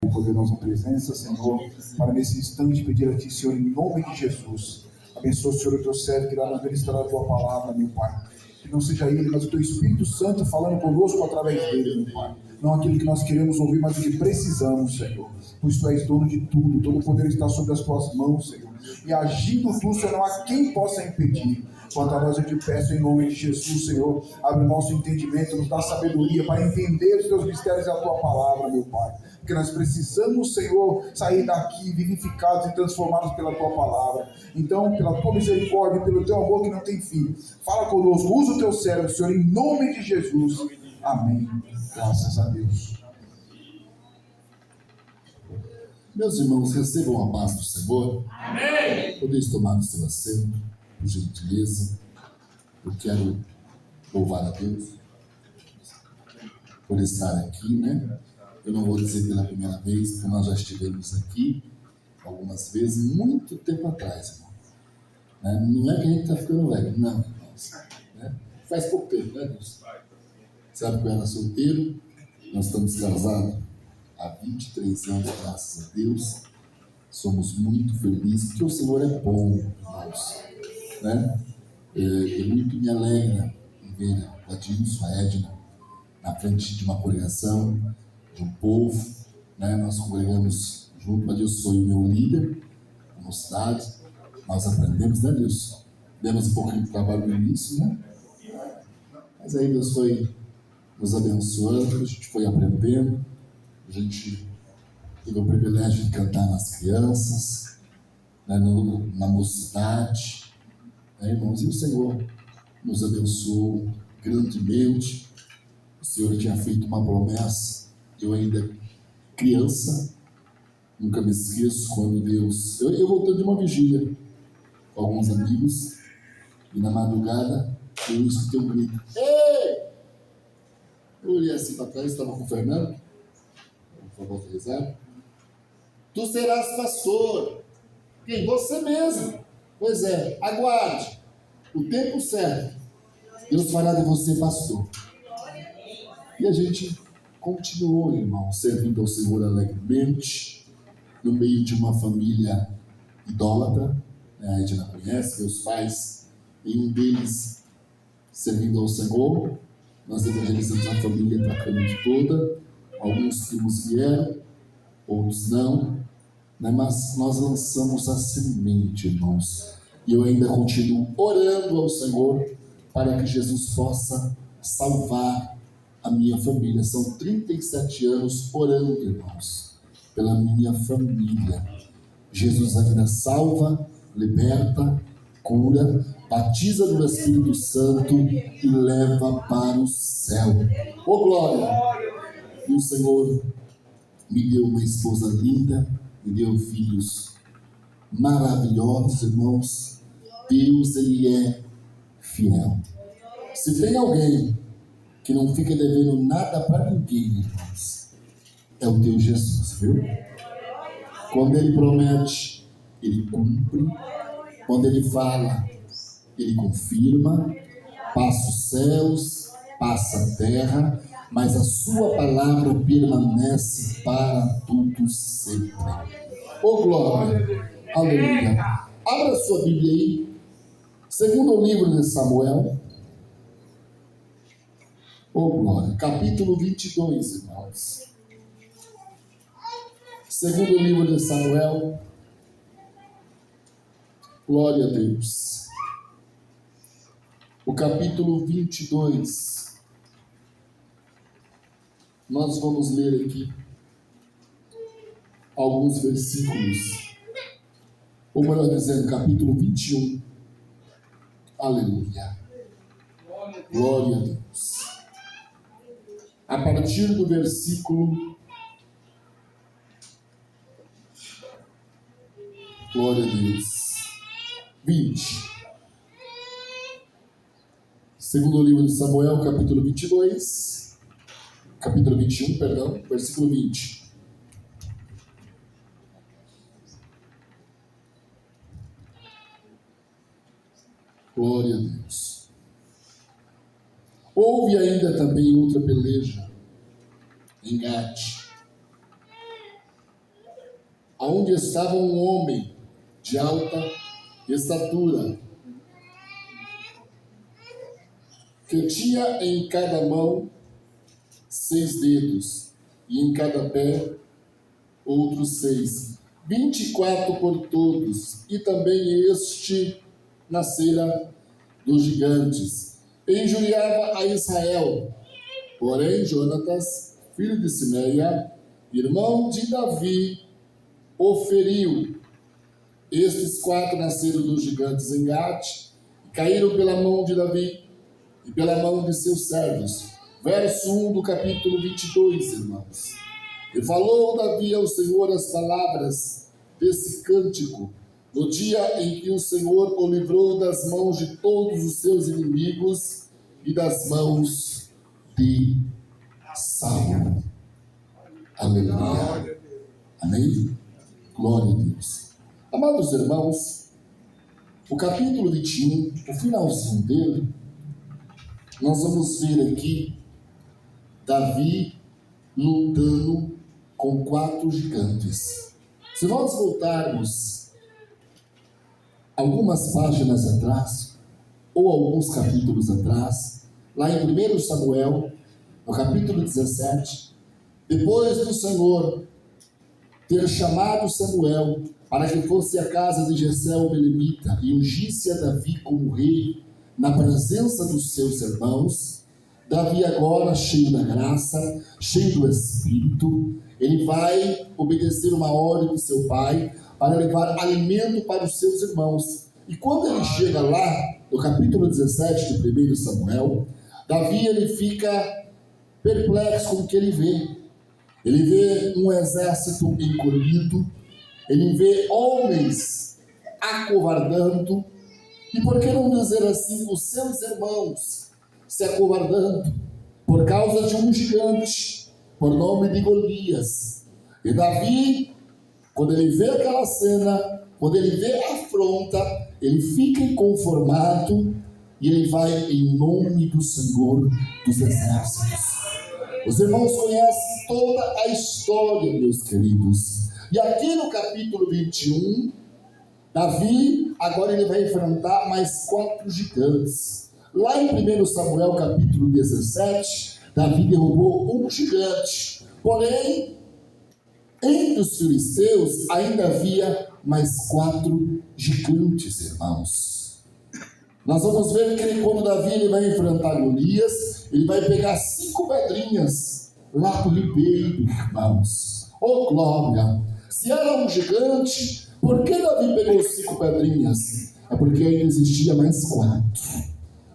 tua poderosa presença, Senhor, para nesse instante pedir a Ti, Senhor, em nome de Jesus. Abençoa, Senhor, o Teu servo que irá ministrar a Tua palavra, meu Pai. Que não seja Ele, mas o Teu Espírito Santo falando conosco através dele, meu Pai. Não aquilo que nós queremos ouvir, mas o que precisamos, Senhor. Pois Tu és dono de tudo, todo o poder está sobre as Tuas mãos, Senhor. E agindo Tu, Senhor, não há quem possa impedir. Quanto a nós, eu te peço em nome de Jesus, Senhor, abre o nosso entendimento, nos dá sabedoria para entender os Teus mistérios e a Tua palavra, meu Pai. Porque nós precisamos, Senhor, sair daqui vivificados e transformados pela Tua palavra. Então, pela Tua misericórdia, pelo Teu amor que não tem fim, fala conosco, usa o Teu servo, Senhor, em nome de Jesus. Amém. Graças a Deus. Meus irmãos, recebam a paz do Senhor. Amém. Podeis tomar o seu assento, por gentileza. Eu quero louvar a Deus por estar aqui, né? Eu não vou dizer pela primeira vez, porque nós já estivemos aqui algumas vezes, muito tempo atrás, irmão. Né? Não é que a gente está ficando velho, não, irmãos. Né? Faz pouco tempo, né, Deus? Sabe que eu era solteiro, nós estamos casados há 23 anos, graças a Deus. Somos muito felizes, porque o Senhor é bom, irmãos. Né? E muito me alegra em ver o Adilson, a Edna, na frente de uma congregação, de um povo. Né? Nós congregamos junto, o Adilson foi o meu líder, na mocidade. Nós aprendemos, né, Adilson? Demos um pouquinho de trabalho no início, né? Mas aí Deus foi nos abençoando, a gente foi aprendendo, a gente teve o privilégio de cantar nas crianças, né, na mocidade. Irmãos, e o Senhor nos abençoou grandemente. O Senhor tinha feito uma promessa, eu ainda criança, nunca me esqueço quando Deus... Eu voltando de uma vigília com alguns amigos, e na madrugada eu escutei um grito. Ei! Eu olhei assim para trás, estava com o Fernando, por favor, rezar. Tu serás pastor. Quem? Você mesmo. Pois é, aguarde o tempo certo. Deus fará de você pastor. E a gente continuou, irmão, servindo ao Senhor alegremente, no meio de uma família idólatra. A gente não conhece, meus pais, e um deles servindo ao Senhor. Nós evangelizamos a família praticamente toda. Alguns primos vieram, outros não. Mas nós lançamos a semente, irmãos. E eu ainda continuo orando ao Senhor para que Jesus possa salvar a minha família. São 37 anos orando, irmãos, pela minha família. Jesus ainda salva, liberta, cura, batiza no Espírito Santo e leva para o céu. Ô glória! E o Senhor me deu uma esposa linda, me deu filhos maravilhosos, irmãos. Deus, Ele é fiel. Se tem alguém que não fica devendo nada para ninguém, irmãos, é o teu Jesus, viu? Quando Ele promete, Ele cumpre. Quando Ele fala, Ele confirma. Passa os céus, passa a terra, mas a sua palavra permanece para tudo sempre. Ô glória, aleluia. Abra sua Bíblia aí, segundo o livro de Samuel. Ô glória, capítulo 22, irmãos. Segundo o livro de Samuel. Glória a Deus. O capítulo 22. Nós vamos ler aqui alguns versículos, ou melhor dizendo, capítulo 21. Aleluia. Glória a Deus. A partir do versículo, glória a Deus, 20. Segundo o livro de Samuel, capítulo 22, capítulo 21, perdão, versículo 20. Glória a Deus. Houve ainda também outra peleja em Gate. aonde estava um homem de alta estatura, que tinha em cada mão 6 dedos, e em cada pé outros 6, 24 por todos, e também este nascera dos gigantes, e injuriava a Israel. Porém Jonatas, filho de Simeia, irmão de Davi, o feriu. Estes 4 nasceram dos gigantes em Gate, e caíram pela mão de Davi e pela mão de seus servos. Verso 1 do capítulo 22, irmãos. E falou Davi ao Senhor as palavras desse cântico, no dia em que o Senhor o livrou das mãos de todos os seus inimigos e das mãos de Saul. Aleluia. Amém? Glória a Deus. Amados irmãos, o capítulo 21, o finalzinho dele, nós vamos ver aqui Davi lutando com 4 gigantes. Se nós voltarmos algumas páginas atrás, ou alguns capítulos atrás, lá em 1 Samuel, no capítulo 17, depois do Senhor ter chamado Samuel para que fosse à casa de Jessé o Belemita e ungisse a Davi como rei na presença dos seus irmãos, Davi agora, cheio da graça, cheio do Espírito, ele vai obedecer uma ordem de seu pai para levar alimento para os seus irmãos. E quando ele chega lá, no capítulo 17 de 1 Samuel, Davi ele fica perplexo com o que ele vê. Ele vê um exército encolhido, ele vê homens acovardando, e por que não dizer assim, os seus irmãos se acovardando por causa de um gigante, por nome de Golias. E Davi, quando ele vê aquela cena, quando ele vê a afronta, ele fica inconformado e ele vai em nome do Senhor dos Exércitos. Os irmãos conhecem toda a história, meus queridos. E aqui no capítulo 21, Davi, agora ele vai enfrentar mais 4 gigantes. Lá em 1 Samuel capítulo 17, Davi derrubou um gigante. Porém, entre os filisteus ainda havia mais 4 gigantes, irmãos. Nós vamos ver que quando Davi ele vai enfrentar Golias, ele vai pegar 5 pedrinhas lá do ribeiro, irmãos. Oh glória! Se era um gigante, por que Davi pegou 5 pedrinhas? É porque ainda existia mais 4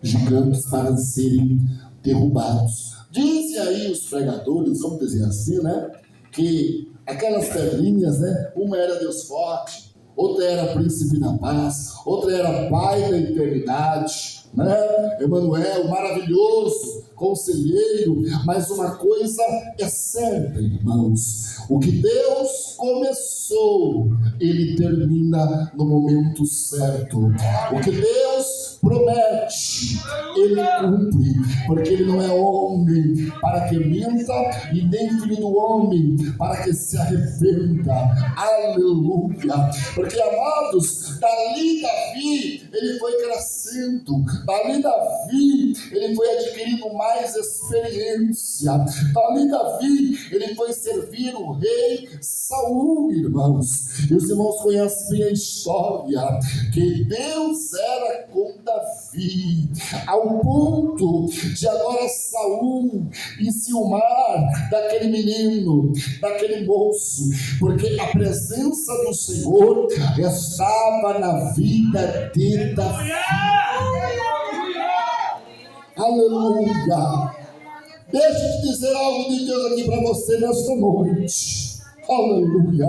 gigantes para serem derrubados. Dizem aí os pregadores, vamos dizer assim, né? Que aquelas pedrinhas, né? Uma era Deus forte, outra era príncipe da paz, outra era pai da eternidade, né? Emanuel, maravilhoso, conselheiro. Mas uma coisa é certa, irmãos: o que Deus começou, Ele termina no momento certo. O que Deus promete, Ele cumpre, porque Ele não é homem para que minta, e nem filho do homem para que se arrependa. Aleluia! Porque, amados, dali Davi, ele foi crescendo, dali Davi, ele foi adquirindo mais experiência, dali Davi, ele foi servir o rei Saul, irmãos. E os irmãos conhecem bem a história, que Deus era com Davi, ao ponto de agora Saul enciumar daquele menino, daquele moço, porque a presença do Senhor estava na vida de Davi. Aleluia! Deixa eu te dizer algo de Deus aqui para você nesta noite. Aleluia!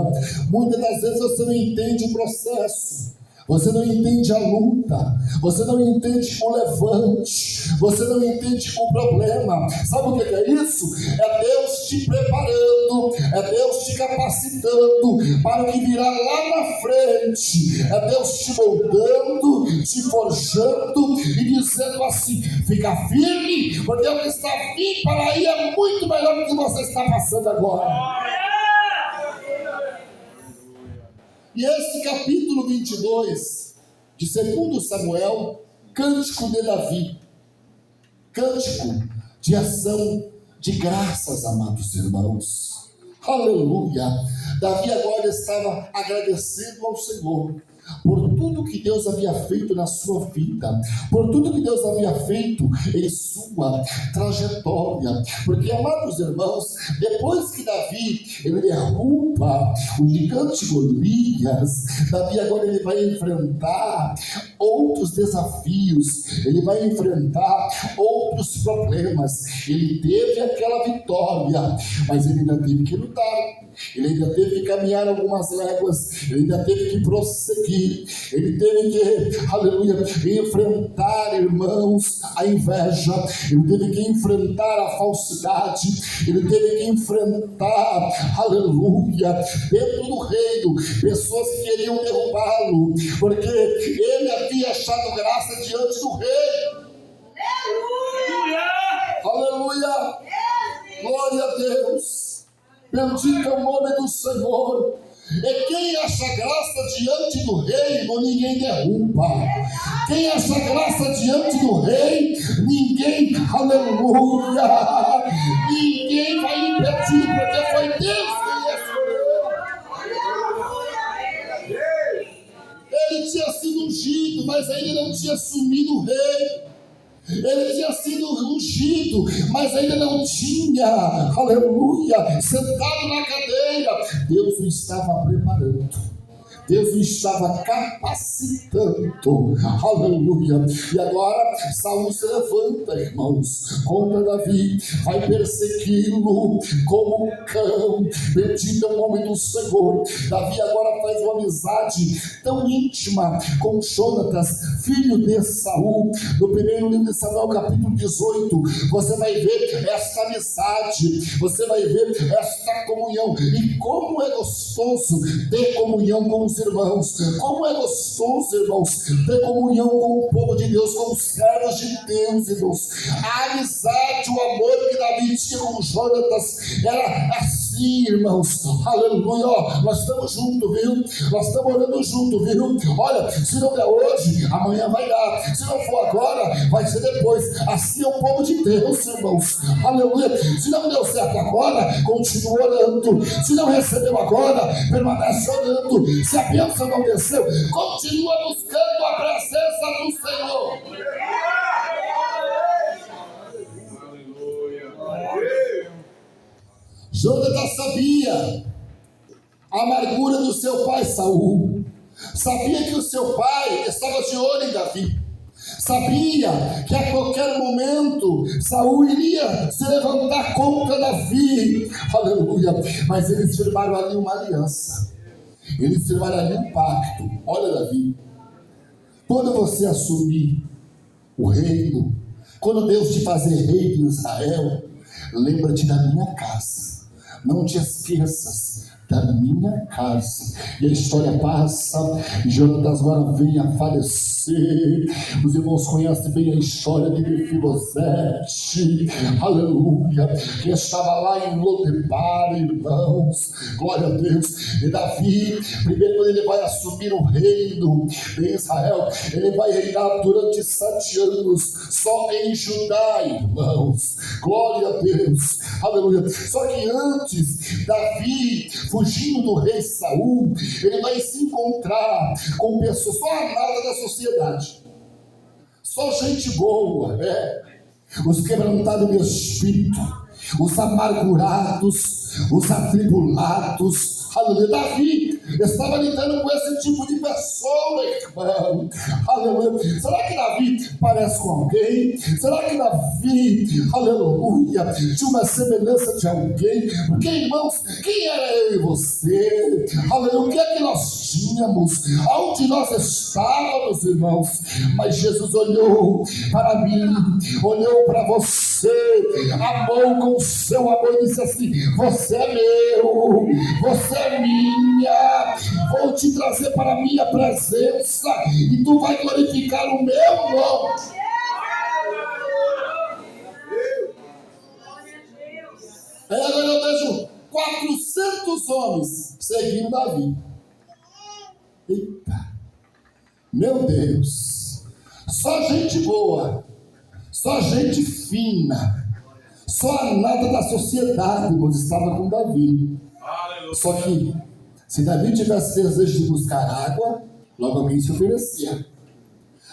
Muitas das vezes você não entende o processo, você não entende a luta, você não entende o levante, você não entende o problema. Sabe o que é isso? É Deus te preparando, é Deus te capacitando para o que virá lá na frente, é Deus te moldando, te forjando e dizendo assim: fica firme, porque o que está vindo para aí é muito melhor do que você está passando agora. E esse capítulo 22 de 2 Samuel, cântico de Davi, cântico de ação de graças, amados irmãos. Aleluia! Davi agora estava agradecendo ao Senhor por tudo que Deus havia feito na sua vida, por tudo que Deus havia feito em sua trajetória. Porque, amados irmãos, depois que Davi ele derruba o gigante Golias, Davi agora ele vai enfrentar outros desafios, ele vai enfrentar outros problemas. Ele teve aquela vitória, mas ele ainda teve que lutar. Ele ainda teve que caminhar algumas léguas, ele ainda teve que prosseguir, ele teve que, aleluia, enfrentar, irmãos, a inveja, ele teve que enfrentar a falsidade, ele teve que enfrentar, aleluia, dentro do reino, pessoas que queriam derrubá-lo, porque ele havia achado graça diante do rei. Aleluia! Glória a Deus! Bendito é o nome do Senhor. E quem acha graça diante do reino, ninguém derruba. Quem acha graça diante do rei, ninguém, aleluia, ninguém vai impedir, porque foi Deus que escolheu. Ele tinha sido ungido, mas ainda não tinha assumido o rei. Ele tinha sido ungido, mas ainda não tinha, aleluia, sentado na cadeira. Deus o estava preparando, Deus o estava capacitando, aleluia. E agora Saul se levanta, irmãos, contra Davi, vai persegui-lo como um cão. Bendito é o nome do Senhor. Davi agora faz uma amizade tão íntima com Jonatas, filho de Saul. No primeiro livro de Samuel, capítulo 18, você vai ver esta amizade, você vai ver esta comunhão. E como é gostoso ter comunhão com os irmãos, como é gostoso, irmãos, ter comunhão com o povo de Deus, com os servos de Deus, irmãos. A amizade, o amor que Davi tinha com Jonatas era assim, irmãos, aleluia. Ó, nós estamos juntos, viu? Nós estamos orando juntos, viu? Olha, se não der hoje, amanhã vai dar, se não for agora, vai ser depois. Assim é o povo de Deus, irmãos, aleluia. Se não deu certo agora, continua orando. Se não recebeu agora, permanece orando. Se a bênção não desceu, continua buscando a presença do Senhor. Jonatas sabia a amargura do seu pai Saul, sabia que o seu pai estava de olho em Davi, sabia que a qualquer momento Saul iria se levantar contra Davi, aleluia. Mas eles firmaram ali uma aliança, eles firmaram ali um pacto. Olha, Davi, quando você assumir o reino, quando Deus te fazer rei de Israel, lembra-te da minha casa, não te esqueças da minha casa. E a história passa, e Jonatas agora vem a falecer. Os irmãos conhecem bem a história de Mefibosete, aleluia, que estava lá em Lodebar, irmãos, glória a Deus. E Davi, primeiro quando ele vai assumir o reino de Israel, ele vai reinar durante 7 anos, só em Judá, irmãos, glória a Deus, aleluia. Só que antes, Davi, fugindo do rei Saul, ele vai se encontrar com pessoas só nada da sociedade, só gente boa, né? Os quebrantados de espírito, os amargurados, os atribulados, aleluia. Davi estava lidando com esse tipo de pessoa, irmão, aleluia. Será que Davi parece com alguém? Será que Davi, aleluia, tinha uma semelhança de alguém? Porque, irmãos, quem era eu e você? Aleluia, o que é que nós tínhamos? Aonde nós estávamos, irmãos? Mas Jesus olhou para mim, olhou para você, amou com o seu amor e disse assim: você é meu, você é minha, vou te trazer para a minha presença e tu vai glorificar o meu nome. Aí agora eu vejo 400 homens seguindo Davi. Eita, meu Deus, só gente boa, só gente fina, só a nada da sociedade, irmãos, estava com Davi. Só que, se Davi tivesse desejo de buscar água, logo alguém se oferecia.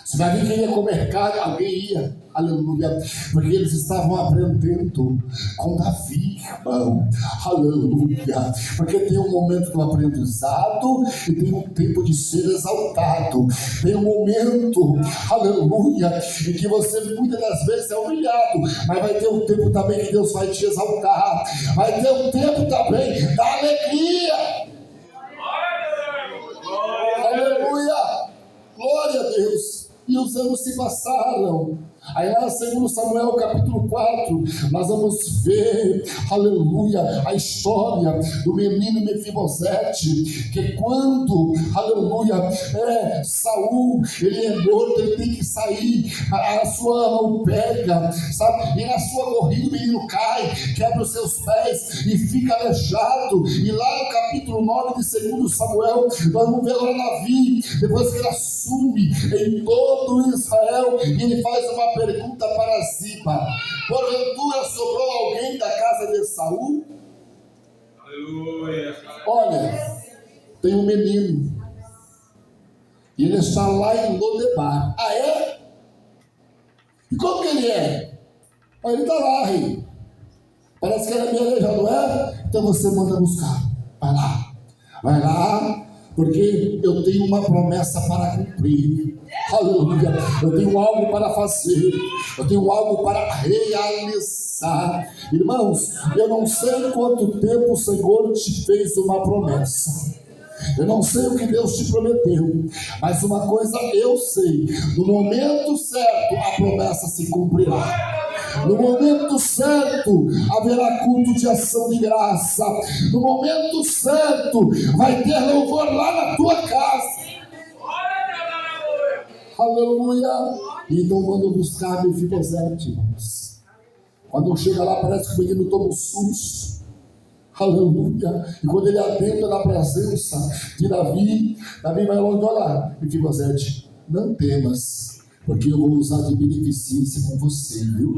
Se Davi queria comer carne, alguém ia, aleluia, porque eles estavam aprendendo com Davi, irmão, aleluia, porque tem um momento do aprendizado e tem um tempo de ser exaltado, tem um momento, aleluia, em que você muitas das vezes é humilhado, mas vai ter um tempo também que Deus vai te exaltar, vai ter um tempo também da alegria, aleluia, glória a Deus. E os anos se passaram. Aí lá, segundo Samuel capítulo 4, nós vamos ver, aleluia, a história do menino Mefibosete, que quando, aleluia, Saul, ele é morto, ele tem que sair, a sua mão pega, sabe, e na sua corrida o menino cai, quebra os seus pés e fica aleijado. E lá no capítulo 9 de segundo Samuel, nós vamos ver agora Davi, depois que ele assume em todo Israel, e ele faz uma pergunta para Ziba: porventura sobrou alguém da casa de Saul? Aleluia. Olha, tem um menino e ele está lá em Lodebar. Ah, é? E como que ele é? Ah, ele está lá, rei. Parece que ele é meio aleijado, não é? Então você manda buscar. Vai lá, porque eu tenho uma promessa para cumprir. Aleluia, eu tenho algo para fazer, eu tenho algo para realizar. Irmãos, eu não sei quanto tempo o Senhor te fez uma promessa, eu não sei o que Deus te prometeu, mas uma coisa eu sei: no momento certo a promessa se cumprirá. No momento certo haverá culto de ação de graça. No momento certo vai ter louvor lá na tua casa. Aleluia. Então manda buscar Mefibosete, irmãos. Quando chega lá, parece que o menino toma um susto. Aleluia. E quando ele adentra na presença de Davi, Davi vai logo: olha, Mefibosete, não temas, porque eu vou usar de beneficência com você, viu?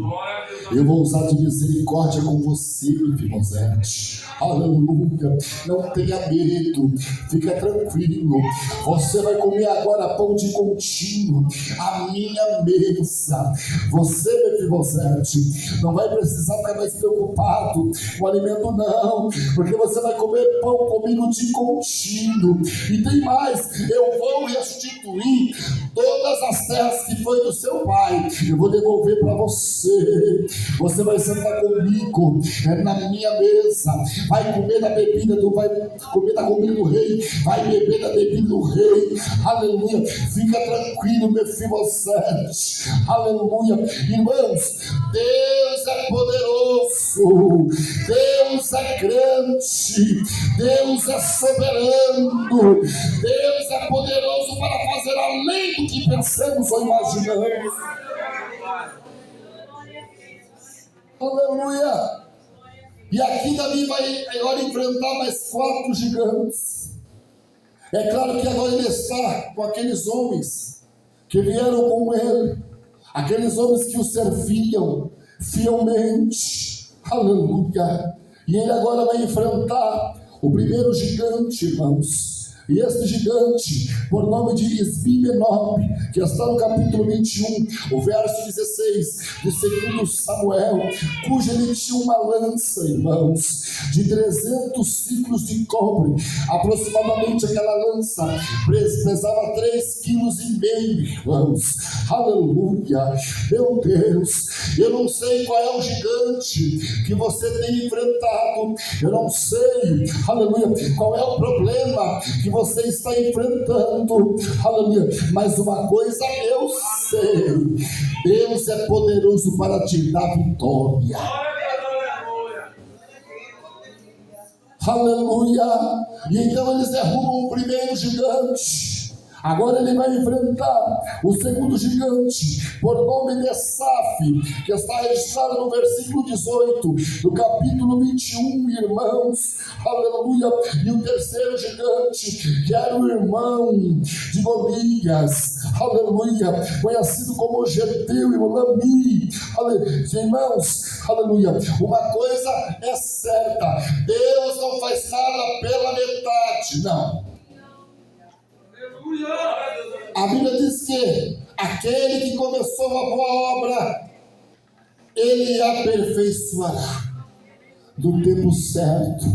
Eu vou usar de misericórdia com você, Mefibosete. Aleluia. Não tenha medo, fica tranquilo. Você vai comer agora pão de contínuo, a minha mesa. Você, Mefibosete, não vai precisar ficar mais preocupado com o alimento, não, porque você vai comer pão comigo de contínuo. E tem mais: eu vou restituir todas as terras que foi do seu pai, eu vou devolver para você. Você vai sentar comigo na minha mesa, vai comer da bebida vai comer da comida do rei, vai beber da bebida do rei. Aleluia. Fica tranquilo, Mefibosete. Aleluia. Irmãos, Deus é poderoso, Deus é grande, Deus é soberano, Deus é poderoso para fazer além do que pensamos ou imaginamos. Aleluia. E aqui Davi vai agora enfrentar mais 4 gigantes. É claro que agora ele está com aqueles homens que vieram com ele, aqueles homens que o serviam fielmente. Aleluia. E ele agora vai enfrentar o primeiro gigante, irmãos. E este gigante, por nome de Isbi-Benob, que está no capítulo 21, o verso 16 de 2 Samuel, cujo ele tinha uma lança, irmãos, de 300 ciclos de cobre. Aproximadamente aquela lança pesava 3,5 kg, irmãos. Aleluia. Meu Deus, eu não sei qual é o gigante que você tem enfrentado, eu não sei, aleluia, qual é o problema que você está enfrentando, aleluia, mas uma coisa eu sei: Deus é poderoso para te dar vitória. Aleluia. E então eles derrubam o primeiro gigante. Agora ele vai enfrentar o segundo gigante, por nome de Esaf, que está registrado no versículo 18, do capítulo 21, irmãos, aleluia. E o terceiro gigante, que era o irmão de Golias, aleluia, conhecido como Geteu e o Lami, irmãos, aleluia. Uma coisa é certa: Deus não faz nada pela metade, não. A Bíblia diz que aquele que começou a boa obra, ele aperfeiçoará no tempo certo,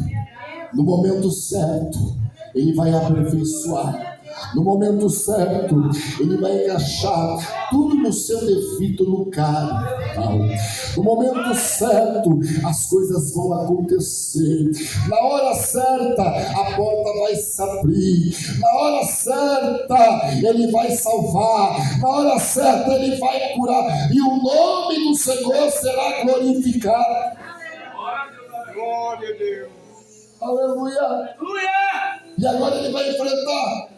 no momento certo. Ele vai aperfeiçoar no momento certo. Ele vai encaixar tudo no seu devido lugar. No momento certo, as coisas vão acontecer. Na hora certa, a porta vai se abrir. Na hora certa, ele vai salvar. Na hora certa, ele vai curar. E o nome do Senhor será glorificado. Glória a Deus. Aleluia. E agora ele vai enfrentar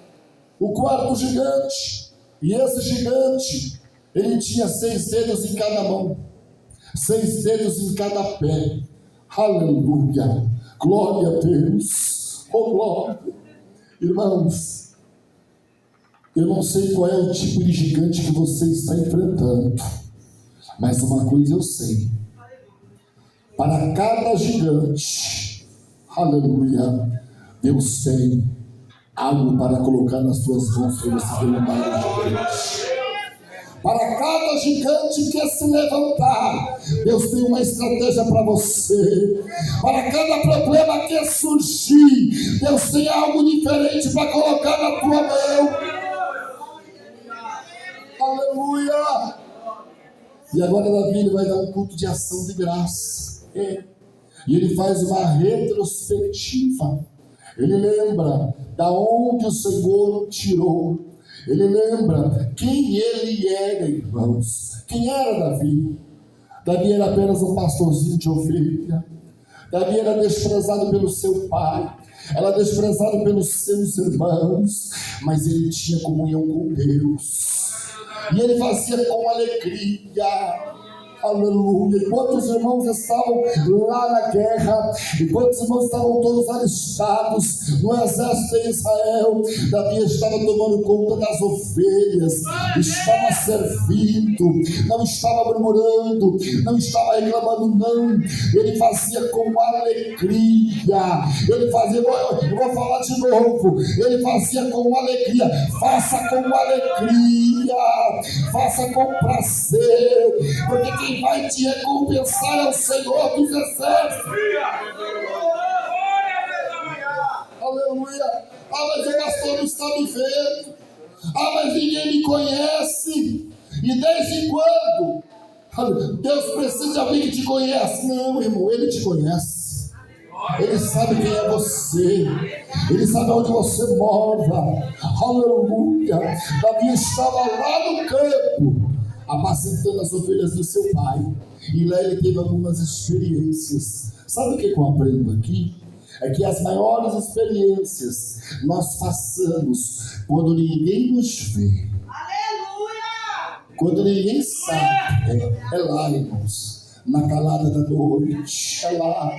o quarto gigante. E esse gigante, ele tinha 6 dedos em cada mão, 6 dedos em cada pé. Aleluia. Glória a Deus. Oh, glória. Irmãos, eu não sei qual é o tipo de gigante que você está enfrentando, mas uma coisa eu sei: para cada gigante, aleluia, Deus tem algo para colocar nas suas mãos para você derrubar o gigante. Para cada gigante que se levantar, Deus tem uma estratégia para você. Para cada problema que surgir, Deus tem algo diferente para colocar na tua mão. Aleluia. E agora Davi vai dar um culto de ação de graça. E ele faz uma retrospectiva. Ele lembra da onde o Senhor o tirou. Ele lembra quem ele era, irmãos. Quem era Davi? Davi era apenas um pastorzinho de ovelha. Davi era desprezado pelo seu pai, era desprezado pelos seus irmãos, mas ele tinha comunhão com Deus. E ele fazia com alegria. Aleluia. Enquanto os irmãos estavam lá na guerra, enquanto os irmãos estavam todos alistados no exército de Israel, Davi estava tomando conta das ovelhas, estava servindo, não estava murmurando, não estava reclamando, não. Ele fazia com alegria. Ele fazia, eu vou falar de novo, ele fazia com alegria. Faça com alegria, faça com prazer, porque quem vai te recompensar é o Senhor dos Exércitos. Aleluia. Mas o pastor não está me vendo. Mas ninguém me conhece. E desde quando? Deus precisa de alguém que te conhece. Não, irmão, Ele te conhece. Ele sabe quem é você. Ele sabe onde você mora. Aleluia. Davi estava lá no campo, apacentando as ovelhas do seu pai. E lá ele teve algumas experiências. Sabe o que eu aprendo aqui? É que as maiores experiências nós passamos quando ninguém nos vê. Aleluia! Quando ninguém sabe. É lá, irmãos. Na calada da noite. É lá.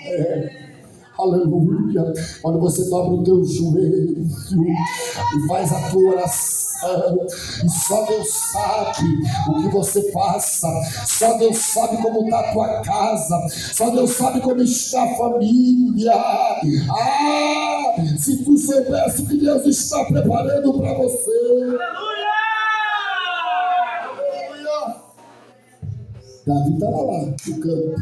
Aleluia. Quando você dobra o teu joelho e faz a tua oração, e só Deus sabe o que você passa, só Deus sabe como está a tua casa, só Deus sabe como está a família. Se tu soubesse o que Deus está preparando para você. Aleluia. Davi estava lá no campo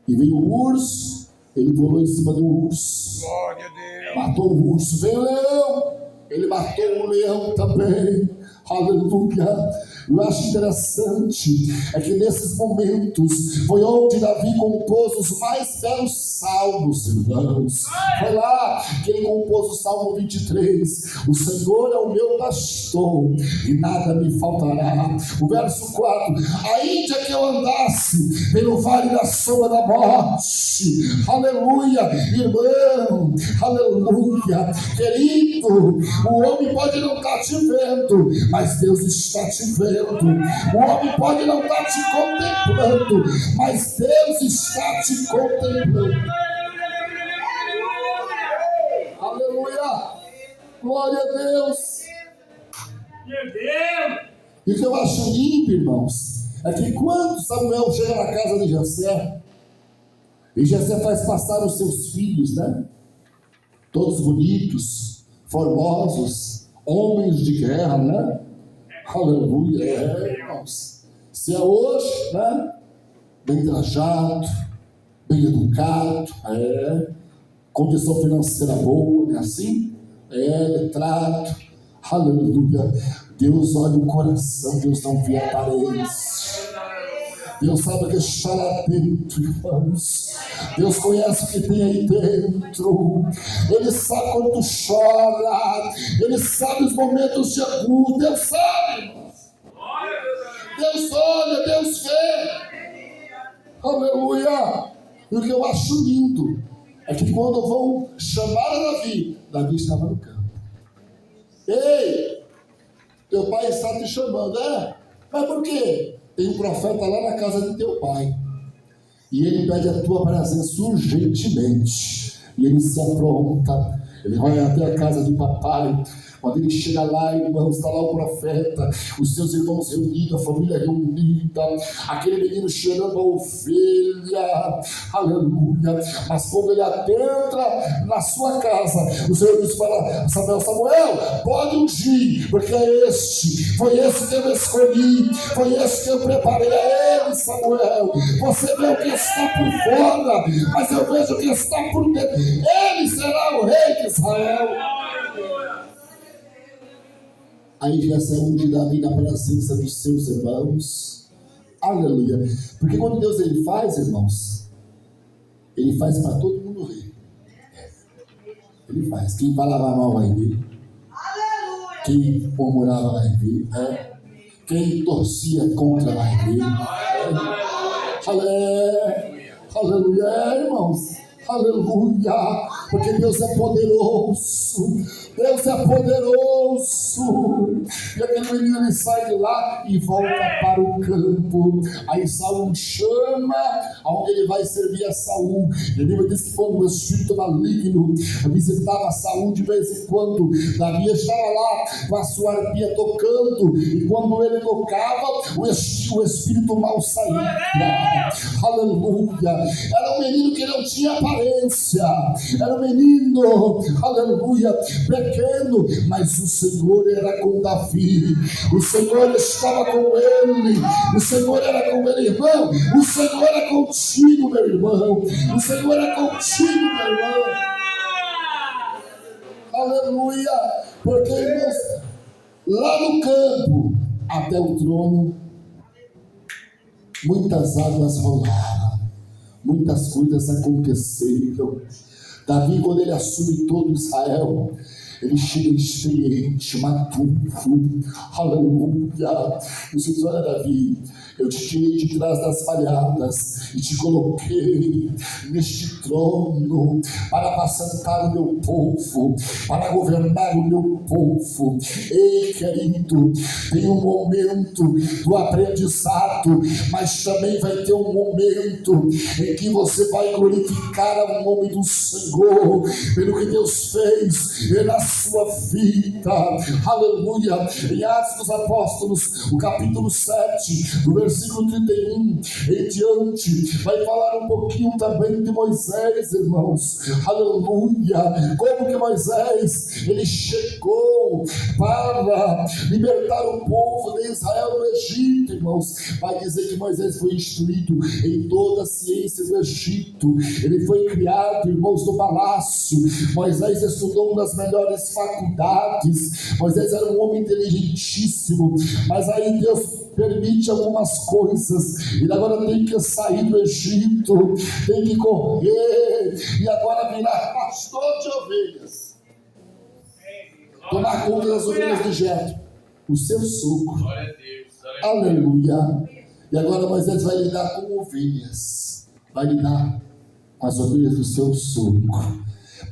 e veio o urso. Ele pulou em cima do urso. Glória a Deus. Matou o urso. Veio o leão. Ele matou o leão também. Aleluia. Eu acho interessante é que nesses momentos foi onde Davi compôs os mais belos salmos, irmãos. Foi lá que ele compôs o Salmo 23. O Senhor é o meu pastor e nada me faltará. O verso 4: ainda que eu andasse pelo vale da sombra da morte, aleluia, irmão, aleluia, querido, o homem pode não estar te vendo, mas Deus está te vendo. O homem pode não estar te contemplando, mas Deus está te contemplando. Aleluia, glória a Deus. Meu Deus! E o que eu acho lindo, irmãos, é que quando Samuel chega na casa de Jessé, e Jessé faz passar os seus filhos, né? Todos bonitos, formosos, homens de guerra, né? Aleluia, irmãos. Se é hoje, né? Bem trajado, bem educado, condição financeira boa, não é assim? Letrado, aleluia. Deus olha o coração, Deus não vê a aparência. Deus sabe o que está lá dentro, irmãos. Deus conhece o que tem aí dentro. Ele sabe quando tu chora. Ele sabe os momentos de angústia. Deus sabe, irmãos. Deus olha, Deus vê. Aleluia. E o que eu acho lindo é que quando vão chamar a Davi, Davi estava no campo. Ei, teu pai está te chamando, Mas por quê? Tem um profeta lá na casa de teu pai. E ele pede a tua presença urgentemente. E ele se apronta. Ele vai até a casa de papai. Quando ele chega lá, irmãos, está lá o profeta, os seus irmãos reunidos, a família reunida, aquele menino cheirando a ovelha, aleluia. Mas quando ele adentra na sua casa, o Senhor diz para Samuel, pode ungir, porque foi esse que eu escolhi, foi esse que eu preparei a ele, Samuel. Você vê o que está por fora, mas eu vejo o que está por dentro. Ele será o rei de Israel. Aí Jessé unge Davi na presença dos seus irmãos. Aleluia. Porque quando Deus ele faz, irmãos, ele faz para todo mundo ver. Ele faz. Quem falava mal vai ver. Quem murmurava vai ver. Quem torcia contra vai ver. Aleluia, irmãos. Aleluia. Porque Deus é poderoso. Deus é poderoso. E aquele menino ele sai de lá e volta para o campo. Aí Saul chama aonde ele vai servir a Saul. E a Bíblia diz que quando o espírito maligno visitava Saul de vez em quando, Davi estava lá com a sua arpia tocando. E quando ele tocava, o espírito mal saía. Aleluia. Era um menino que não tinha aparência. Era um menino, aleluia, pequeno, mas o Senhor era com Davi, o Senhor estava com ele, o Senhor era com ele, irmão. O Senhor é contigo, meu irmão. O Senhor é contigo, meu irmão. Aleluia. Porque, irmãos, lá no campo até o trono, muitas águas rolaram, muitas coisas aconteceram. Davi, quando ele assume todo Israel, ele chega experiente, maduro, aleluia. E diz: olha, Davi, eu te tirei de trás das palhadas e te coloquei neste trono para apacentar o meu povo, para governar o meu povo. Ei, querido, tem um momento do aprendizado, mas também vai ter um momento em que você vai glorificar o nome do Senhor pelo que Deus fez na sua vida. Aleluia. Em Atos dos Apóstolos, o capítulo 7, do versículo 31 em diante, vai falar um pouquinho também de Moisés, irmãos. Aleluia! Como que Moisés, ele chegou para libertar o povo de Israel do Egito, irmãos. Vai dizer que Moisés foi instruído em toda a ciência do Egito. Ele foi criado, irmãos, no palácio. Moisés estudou uma das melhores faculdades. Moisés era um homem inteligentíssimo, mas aí Deus permite algumas coisas. Ele agora tem que sair do Egito, tem que correr, e agora virar pastor de ovelhas, tomar conta das ovelhas de Jetro, o seu sogro. Aleluia. E agora Moisés vai lidar com ovelhas, vai lidar com as ovelhas do seu sogro.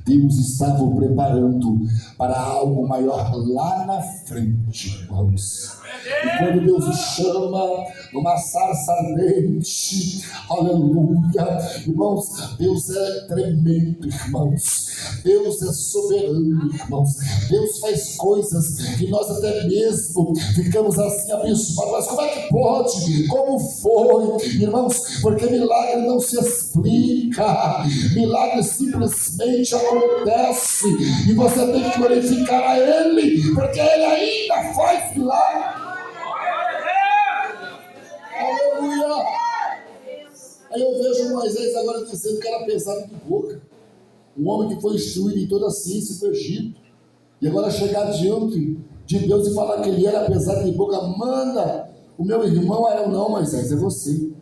Deus estava o preparando para algo maior lá na frente, irmãos. E quando Deus o chama numa sarça ardente, aleluia, irmãos, Deus é tremendo, irmãos. Deus é soberano, irmãos. Deus faz coisas que nós até mesmo ficamos assim abismados. Mas como é que pode? Como foi? Irmãos, porque milagre não se explica. Milagre simplesmente acontece. E você tem que glorificar a Ele, porque Ele ainda faz milagre. Aleluia! Aí eu vejo Moisés agora dizendo que era pesado de boca. Um homem que foi instruído em toda a ciência do Egito. E agora chegar diante de Deus e falar que ele era pesado de boca. Manda o meu irmão. Eu não, Moisés, é você.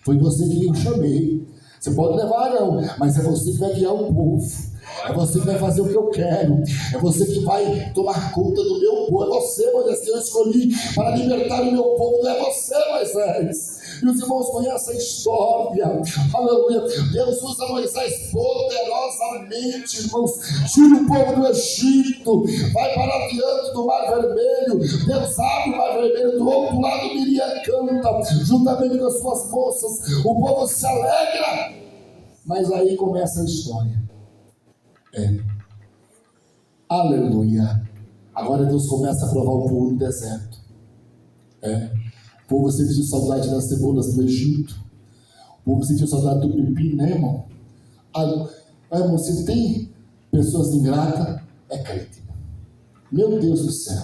Foi você que eu chamei. Você pode levar não, mas é você que vai guiar o povo. É você que vai fazer o que eu quero. É você que vai tomar conta do meu povo. É você, Moisés, que eu escolhi para libertar o meu povo. Não é você, Moisés. E os irmãos conhecem a história. Aleluia. Deus usa Moisés poderosamente, irmãos. Tira o povo do Egito. Vai para diante do Mar Vermelho. Deus abre o Mar Vermelho. Do outro lado, Miriam canta, juntamente com as suas moças. O povo se alegra. Mas aí começa a história. Aleluia. Agora Deus começa a provar o povo no deserto. O povo sentiu saudade das cebolas do Egito. O povo sentiu saudade do pepino, né, irmão? Irmão, se tem pessoas ingratas, é crente. Meu Deus do céu.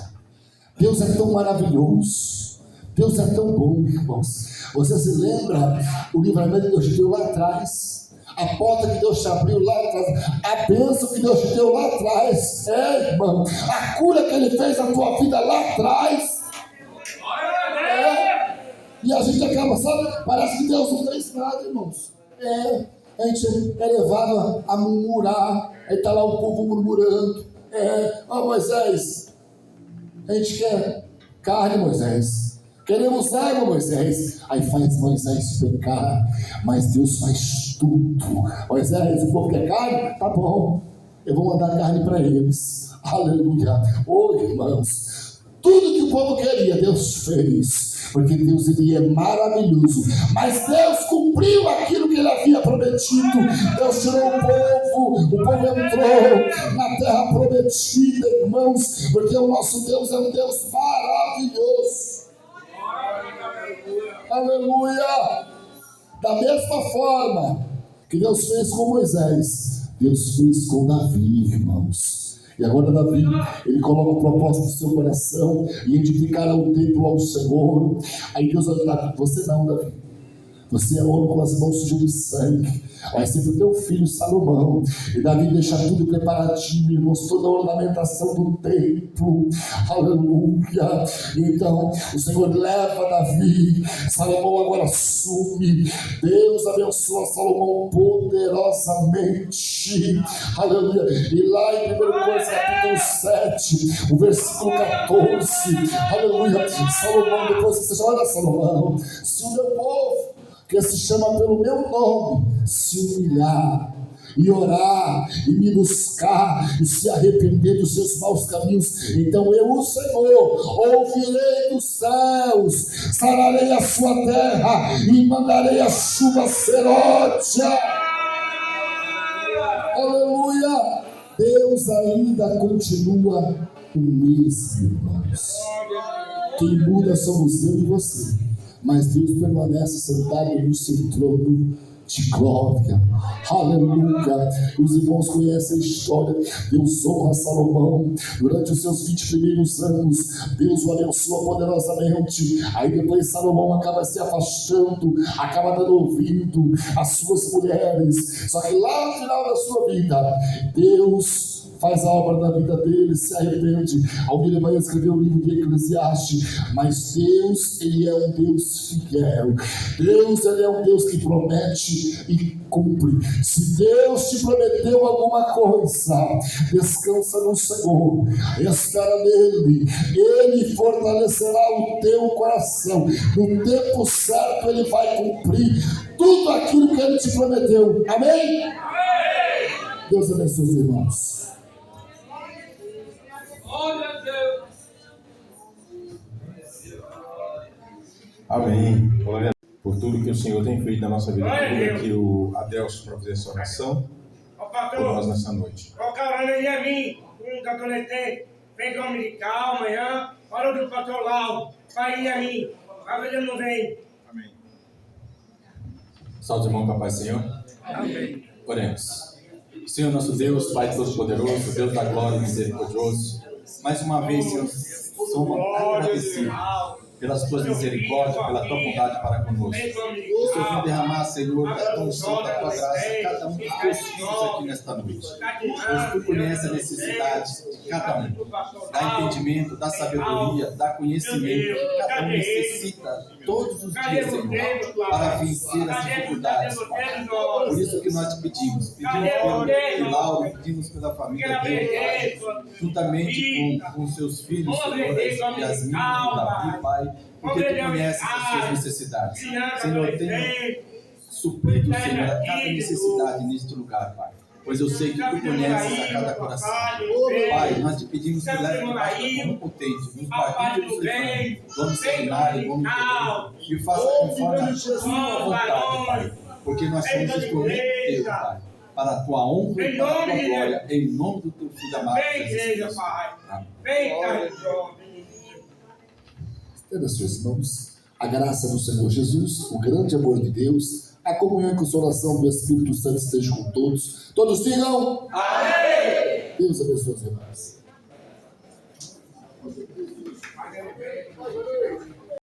Deus é tão maravilhoso. Deus é tão bom, irmãos. Você se lembra o livramento que Deus te deu lá atrás? A porta que Deus te abriu lá atrás, a bênção que Deus te deu lá atrás, irmão, a cura que Ele fez na tua vida lá atrás. E a gente acaba, sabe, parece que Deus não fez nada, irmãos. A gente é levado a murmurar, aí está lá o povo murmurando. Moisés, a gente quer carne, Moisés. Queremos água, Moisés. Aí faz Moisés pecar, mas Deus faz tudo. Moisés, o povo quer carne? Tá bom, eu vou mandar carne para eles. Aleluia. Irmãos, tudo que o povo queria, Deus fez. Porque Deus, Ele é maravilhoso. Mas Deus cumpriu aquilo que Ele havia prometido. Deus tirou o povo entrou na terra prometida, irmãos. Porque o nosso Deus é um Deus maravilhoso. Aleluia! Da mesma forma que Deus fez com Moisés, Deus fez com Davi, irmãos. E agora Davi, ele coloca o propósito do seu coração e edificará o templo ao Senhor. Aí Deus vai falar: você não, Davi. Você é homem com as mãos sujas de sangue. Vai ser para o teu filho Salomão. E Davi deixa tudo preparadinho, irmãos, toda a ornamentação do templo. Aleluia. Então o Senhor leva Davi. Salomão agora assume. Deus abençoa Salomão poderosamente. Aleluia. E lá em 1 Coríntios capítulo 7, o versículo 14. Aleluia. Salomão, depois que você já olha, Salomão, se o meu povo, que se chama pelo meu nome, se humilhar e orar e me buscar e se arrepender dos seus maus caminhos, então eu, o Senhor, ouvirei dos céus, sararei a sua terra e mandarei a chuva seródia. Aleluia. Deus ainda continua o mesmo, irmãos. Quem muda somos eu e você. mas Deus permanece sentado no seu trono de glória. Aleluia. Os irmãos conhecem a história. Deus honra Salomão durante os seus 20 primeiros anos. Deus o abençoa poderosamente. Aí depois Salomão acaba se afastando, acaba dando ouvido às suas mulheres. Só que lá no final da sua vida, Deus faz a obra da vida dele, se arrepende. Alguém vai escrever o livro de Eclesiastes. Mas Deus, Ele é um Deus fiel. Deus, Ele é um Deus que promete e cumpre. Se Deus te prometeu alguma coisa, descansa no Senhor, espera nele. Ele fortalecerá o teu coração. No tempo certo Ele vai cumprir tudo aquilo que Ele te prometeu. Amém? Deus abençoe os irmãos. Amém. Glória a Deus por tudo que o Senhor tem feito na nossa vida. Glória aqui o Adelso para fazer essa oração por nós nessa noite. Colocar ele a mim, um catonete, vem dominical amanhã, hora do pastor Lau, vai ir a mim, vai ver ele não vem. Amém. Salve, irmão, com a paz, Senhor. Amém. Oremos. Senhor, nosso Deus, Pai Todo-Poderoso, Deus da glória e misericordioso, mais uma vez, Senhor, somos agradecidos pelas tuas misericórdias, pela tua bondade para conosco. O Senhor vem derramar, Senhor, da tua unção, da tua graça, a cada um dos teus filhos aqui nesta noite. Pois tu conheces a necessidade de cada um. Dá entendimento, dá sabedoria, dá conhecimento que cada um necessita todos os dias, Senhor, para vencer as dificuldades, Pai. Por isso que nós te pedimos pelo Lauro, pedimos pela família dele, Pai, juntamente com seus filhos, Senhor, Yasmin, Davi, Pai, porque tu conheces as suas necessidades. Senhor, tenha suprido, Senhor, a cada necessidade neste lugar, Pai. Pois eu sei que tu conheces a cada coração. Pai, nós te pedimos que leve a como potente, nos barquinhos dos levantes, vamos seminário, vamos poder, e faça conforme a tua vontade, Pai. Porque nós somos instrumento teu, Pai, para a tua honra e para a tua glória, em nome do teu filho amado Jesus. Amém. Entenda, senhores irmãos, a graça do Senhor Jesus, o grande amor de Deus, a comunhão e consolação do Espírito Santo esteja com todos. Todos digam amém. Deus abençoe os irmãos.